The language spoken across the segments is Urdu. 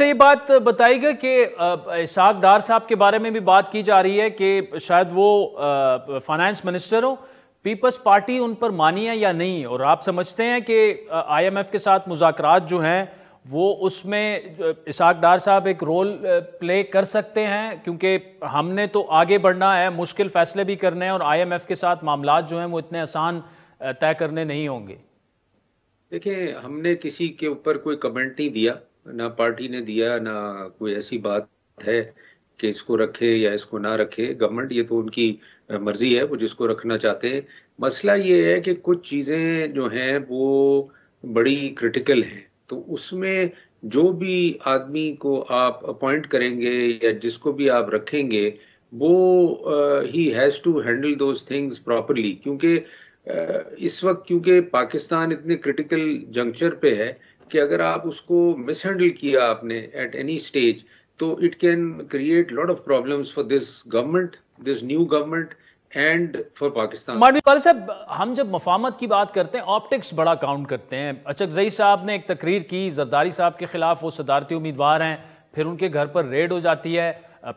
اچھا یہ بات بتائی گا کہ اسحاق ڈار صاحب کے بارے میں بھی بات کی جا رہی ہے کہ شاید وہ فائنانس منسٹر ہوں، پیپلز پارٹی ان پر مانی ہے یا نہیں، اور آپ سمجھتے ہیں کہ آئی ایم ایف کے ساتھ مذاکرات جو ہیں وہ اس میں اسحاق ڈار صاحب ایک رول پلے کر سکتے ہیں؟ کیونکہ ہم نے تو آگے بڑھنا ہے، مشکل فیصلے بھی کرنے ہیں، اور آئی ایم ایف کے ساتھ معاملات جو ہیں وہ اتنے آسان طے کرنے نہیں ہوں گے۔ دیکھیں، ہم نے کسی کے اوپر کوئی کمنٹ نہیں دیا، نہ پارٹی نے دیا، نہ کوئی ایسی بات ہے کہ اس کو رکھے یا اس کو نہ رکھے۔ گورنمنٹ، یہ تو ان کی مرضی ہے، وہ جس کو رکھنا چاہتے ہیں۔ مسئلہ یہ ہے کہ کچھ چیزیں جو ہیں وہ بڑی کرٹیکل ہیں، تو اس میں جو بھی آدمی کو آپ اپوائنٹ کریں گے یا جس کو بھی آپ رکھیں گے، وہ ہی has to handle those things properly, کیونکہ اس وقت کیونکہ پاکستان اتنے کرٹیکل جنکچر پہ ہے کہ اگر آپ اس کو مس ہینڈل کیا آپ نے ایٹ اینی سٹیج، تو it can create lot of problems for this government, this new government, and for Pakistan. ماڈوی صاحب، ہم جب مفاہمت کی بات کرتے ہیں آپٹکس بڑا کاؤنٹ کرتے ہیں۔ اچکزئی صاحب نے ایک تقریر کی زرداری صاحب کے خلاف، وہ صدارتی امیدوار ہیں، پھر ان کے گھر پر ریڈ ہو جاتی ہے،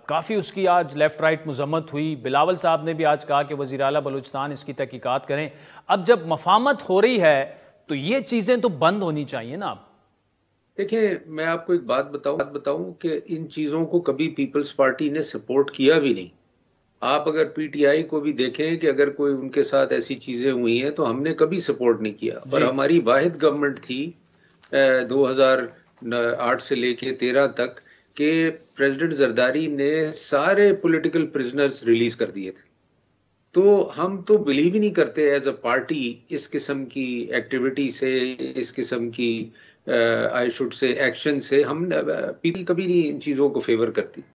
کافی اس کی آج لیفٹ رائٹ مذمت ہوئی۔ بلاول صاحب نے بھی آج کہا کہ وزیر اعلیٰ بلوچستان اس کی تحقیقات کریں۔ اب جب مفاہمت ہو رہی ہے تو یہ چیزیں تو بند ہونی چاہیے نا۔ اب دیکھیں، میں آپ کو ایک بات بتاؤں کہ ان چیزوں کو کبھی پیپلز پارٹی نے سپورٹ کیا بھی نہیں۔ آپ اگر پی ٹی آئی کو بھی دیکھیں کہ اگر کوئی ان کے ساتھ ایسی چیزیں ہوئی ہیں تو ہم نے کبھی سپورٹ نہیں کیا، اور جی ہماری واحد گورنمنٹ تھی 2008 سے لے کے 13 تک کہ پریزیڈنٹ زرداری نے سارے پولیٹیکل پرزنرز ریلیز کر دیے تھے۔ تو ہم تو بلیو ہی نہیں کرتے ایز اے پارٹی اس قسم کی ایکٹیویٹی سے، اس قسم کی آئی شوڈ سے ایکشن سے۔ ہم پیپل کبھی نہیں ان چیزوں کو فیور کرتی۔